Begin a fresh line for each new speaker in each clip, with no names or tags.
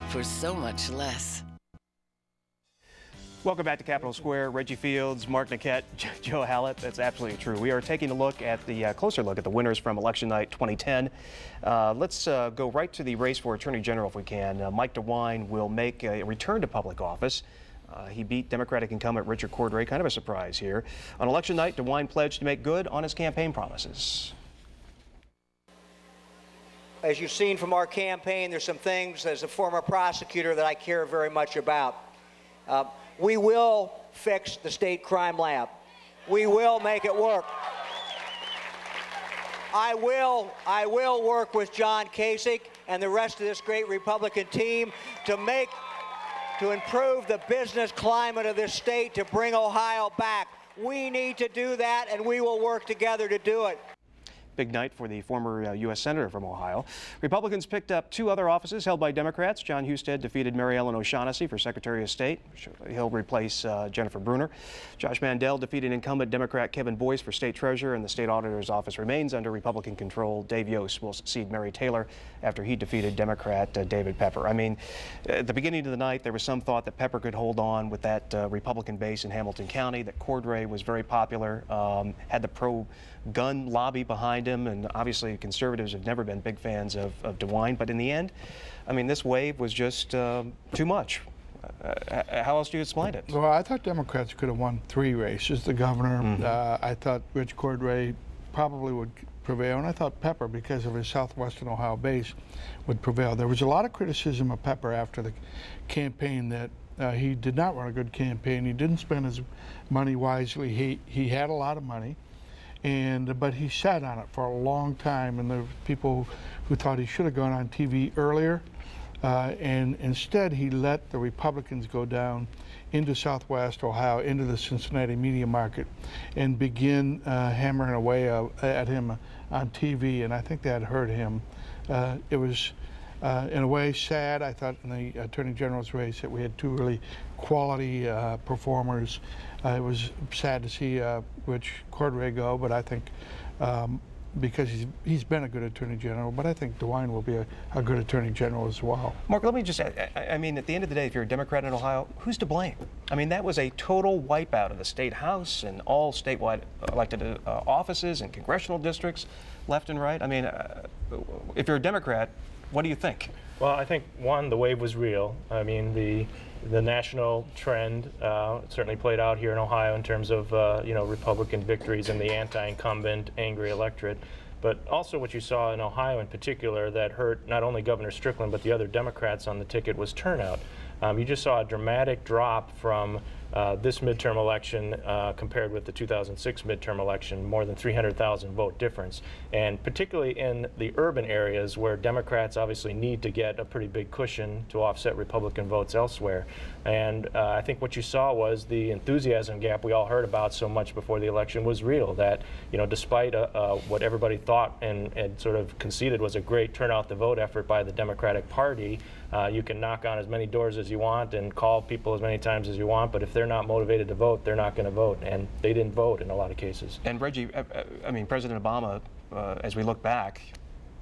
for so much less.
Welcome back to Capitol Square. Reggie Fields, Mark Niquette, Joe Hallett. That's absolutely true. We are taking a look at the closer look at the winners from election night 2010. Let's go right to the race for Attorney General if we can. Mike DeWine will make a return to public office. He beat Democratic incumbent Richard Cordray. Kind of a surprise here. On election night, DeWine pledged to make good on his campaign promises.
As you've seen from our campaign, there's some things as a former prosecutor that I care very much about. We will fix the state crime lab. We will make it work. I will work with John Kasich and the rest of this great Republican team to improve the business climate of this state, to bring Ohio back. We need to do that, and we will work together to do it.
Big night for the former U.S. Senator from Ohio. Republicans picked up two other offices held by Democrats. John Husted defeated Mary Ellen O'Shaughnessy for Secretary of State. He'll replace Jennifer Brunner. Josh Mandel defeated incumbent Democrat Kevin Boyce for State Treasurer, and the State Auditor's Office remains under Republican control. Dave Yost will succeed Mary Taylor after he defeated Democrat David Pepper. I mean, at the beginning of the night, there was some thought that Pepper could hold on with that Republican base in Hamilton County, that Cordray was very popular, had the pro-gun lobby behind him, and obviously conservatives have never been big fans of DeWine. But in the end, I mean, this wave was just too much. How else do you explain it?
Well, I thought Democrats could have won 3 races. The governor, I thought Rich Cordray probably would prevail, and I thought Pepper, because of his southwestern Ohio base, would prevail. There was a lot of criticism of Pepper after the campaign that he did not run a good campaign. He didn't spend his money wisely. He had a lot of money, but he sat on it for a long time, and there were people who thought he should have gone on TV earlier, and instead he let the Republicans go down into southwest Ohio, into the Cincinnati media market, and begin hammering away at him on TV, and I think that hurt him. It was in a way sad. I thought in the Attorney General's race that we had 2 really quality performers. It was sad to see Rich Cordray go, but I think because he's been a good Attorney General, but I think DeWine will be a good Attorney General as well.
Mark, let me just I mean, at the end of the day, if you're a Democrat in Ohio, who's to blame? I mean, that was a total wipeout of the state house and all statewide elected offices and congressional districts, left and right. I mean, if you're a Democrat, what do you think?
Well, I think, one, the wave was real. I mean, the national trend certainly played out here in Ohio in terms of you know, Republican victories and the anti-incumbent, angry electorate. But also what you saw in Ohio in particular that hurt not only Governor Strickland but the other Democrats on the ticket was turnout. You just saw a dramatic drop from this midterm election compared with the 2006 midterm election, more than 300,000 vote difference. And particularly in the urban areas where Democrats obviously need to get a pretty big cushion to offset Republican votes elsewhere. And I think what you saw was the enthusiasm gap we all heard about so much before the election was real, that, you know, despite what everybody thought and sort of conceded was a great turnout the vote effort by the Democratic Party, you can knock on as many doors as you want and call people as many times as you want, but if they're not motivated to vote, they're not going to vote, and they didn't vote in a lot of cases.
And Reggie, I mean, President Obama, as we look back,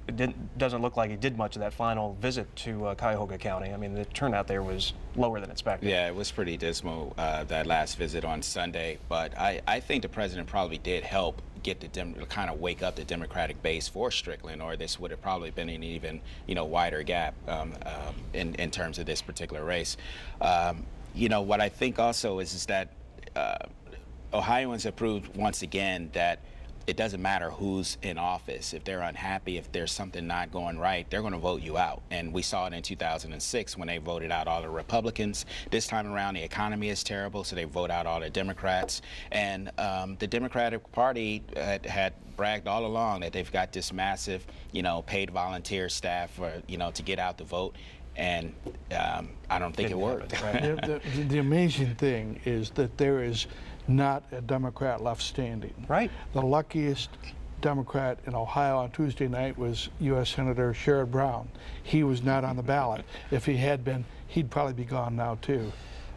it doesn't look like he did much of that final visit to Cuyahoga County. I mean, the turnout there was lower than expected.
Yeah, it was pretty dismal, that last visit on Sunday, but I think the president probably did help get the kind of wake up the Democratic base for Strickland, or this would have probably been an even, you know, wider gap in terms of this particular race. You know, what I think also is that Ohioans have proved once again that it doesn't matter who's in office. If they're unhappy, if there's something not going right, they're going to vote you out. And we saw it in 2006 when they voted out all the Republicans. This time around, the economy is terrible, so they vote out all the Democrats. And the Democratic Party had bragged all along that they've got this massive, you know, paid volunteer staff for, you know, to get out the vote. And I don't think it worked.
Right? The amazing thing is that there is not a Democrat left standing.
Right.
The luckiest Democrat in Ohio on Tuesday night was U.S. Senator Sherrod Brown. He was not on the ballot. If he had been, he'd probably be gone now, too.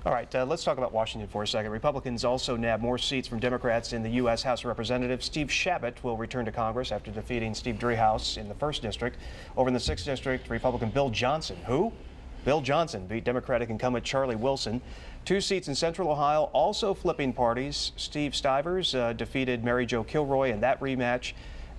All right, let's talk about Washington for a second. Republicans also nab more seats from Democrats in the U.S. House of Representatives. Steve Chabot will return to Congress after defeating Steve Driehaus in the 1st District. Over in the 6th District, Republican Bill Johnson, who Bill Johnson beat Democratic incumbent Charlie Wilson. 2 seats in Central Ohio also flipping parties. Steve Stivers defeated Mary Jo Kilroy in that rematch,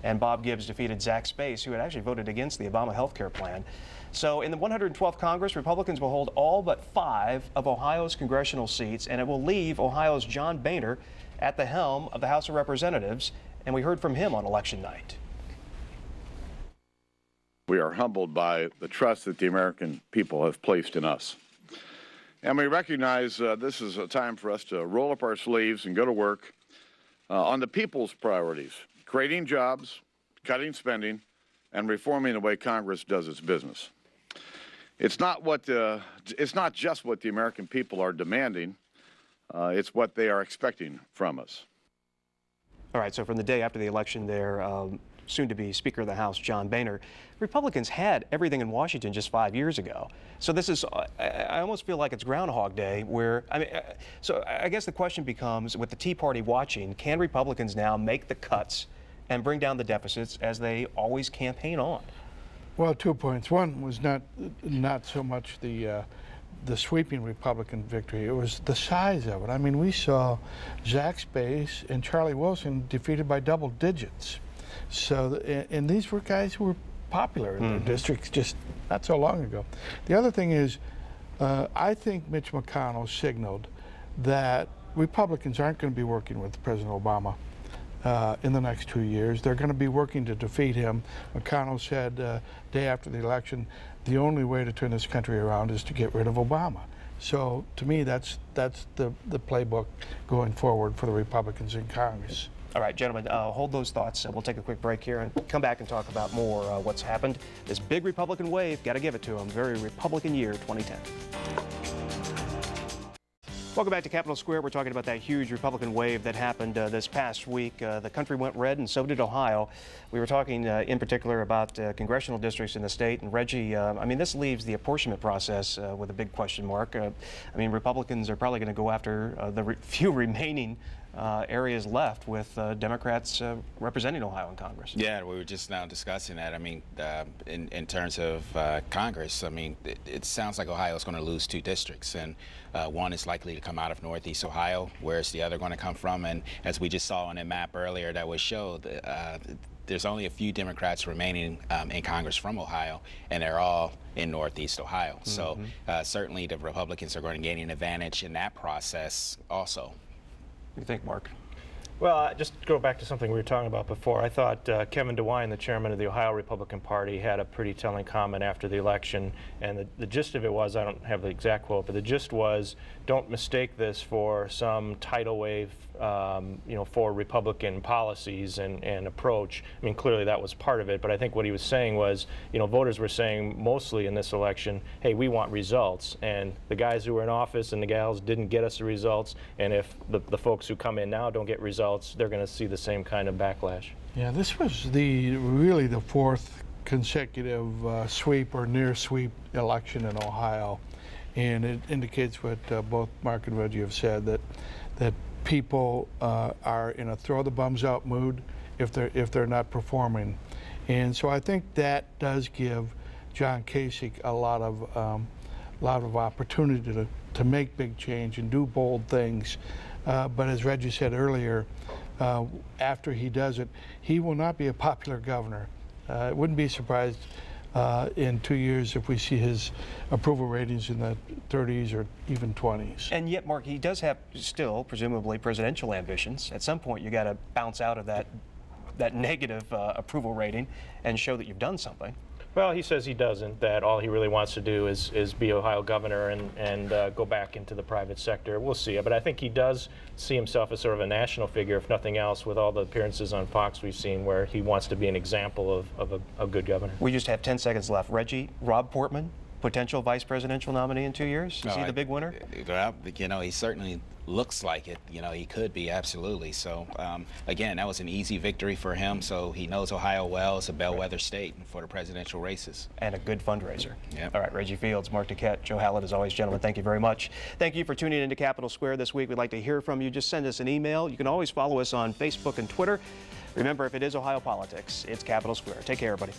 and Bob Gibbs defeated Zach Space, who had actually voted against the Obama health care plan. So in the 112th Congress, Republicans will hold all but 5 of Ohio's congressional seats, and it will leave Ohio's John Boehner at the helm of the House of Representatives, and we heard from him on election night.
We are humbled by the trust that the American people have placed in us. And we recognize this is a time for us to roll up our sleeves and go to work on the people's priorities, creating jobs, cutting spending, and reforming the way Congress does its business. It's not just what the American people are demanding, it's what they are expecting from us.
All right, so from the day after the election there, soon-to-be Speaker of the House, John Boehner, Republicans had everything in Washington just 5 years ago. So this is, I almost feel like it's Groundhog Day where, so I guess the question becomes, with the Tea Party watching, can Republicans now make the cuts and bring down the deficits as they always campaign on?
Well, 2 points. One was not so much the sweeping Republican victory, it was the size of it. I mean, we saw Zach Space and Charlie Wilson defeated by double digits. So, and these were guys who were popular in their districts just not so long ago. The other thing is, I think Mitch McConnell signaled that Republicans aren't going to be working with President Obama in the next 2 years. They're going to be working to defeat him. McConnell said day after the election, the only way to turn this country around is to get rid of Obama. So to me, that's the playbook going forward for the Republicans in Congress.
All right, gentlemen, hold those thoughts. We'll take a quick break here and come back and talk about more what's happened. This big Republican wave, got to give it to them. Very Republican year, 2010. Welcome back to Capitol Square. We're talking about that huge Republican wave that happened this past week. The country went red, and so did Ohio. We were talking in particular about congressional districts in the state. And Reggie, I mean, this leaves the apportionment process with a big question mark. I mean, Republicans are probably going to go after the few remaining areas left with Democrats representing Ohio in Congress.
Yeah, we were just now discussing that. I mean, in terms of Congress, I mean, it sounds like Ohio is going to lose 2 districts, and one is likely to come out of Northeast Ohio. Where's the other going to come from? And as we just saw on a map earlier that was showed, there's only a few Democrats remaining in Congress from Ohio, and they're all in Northeast Ohio. So certainly the Republicans are going to gain an advantage in that process also.
What do you think, Mark?
Well, just to go back to something we were talking about before, I thought Kevin DeWine, the chairman of the Ohio Republican Party, had a pretty telling comment after the election, and the gist of it was, I don't have the exact quote, but the gist was, don't mistake this for some tidal wave, you know, for Republican policies and approach. I mean, clearly that was part of it, but I think what he was saying was, you know, voters were saying mostly in this election, hey, we want results, and the guys who were in office and the gals didn't get us the results, and if the folks who come in now don't get results, they're going to see the same kind of backlash. Yeah,
this was really the 4th consecutive sweep or near sweep election in Ohio, and it indicates what both Mark and Reggie have said, that people are in a throw the bums out mood if they're not performing, and so I think that does give John Kasich a lot of opportunity to make big change and do bold things. But as Reggie said earlier, after he does it, he will not be a popular governor. Wouldn't be surprised in 2 years if we see his approval ratings in the 30s or even 20s.
And yet, Mark, he does have still, presumably, presidential ambitions. At some point, you got to bounce out of that negative approval rating and show that you've done something.
Well, he says he doesn't, that all he really wants to do is be Ohio governor and go back into the private sector. We'll see. But I think he does see himself as sort of a national figure, if nothing else, with all the appearances on Fox we've seen where he wants to be an example of a good governor.
We just have 10 seconds left. Reggie, Rob Portman, potential vice presidential nominee in 2 years? Is he the big winner?
Well, you know, he certainly looks like it. You know, he could be, absolutely. So, again, that was an easy victory for him. So he knows Ohio well. It's a bellwether state for the presidential races.
And a good fundraiser.
Yep.
All right, Reggie Fields, Mark Niquette, Joe Hallett, as always, gentlemen, thank you very much. Thank you for tuning into Capitol Square this week. We'd like to hear from you. Just send us an email. You can always follow us on Facebook and Twitter. Remember, if it is Ohio politics, it's Capitol Square. Take care, everybody.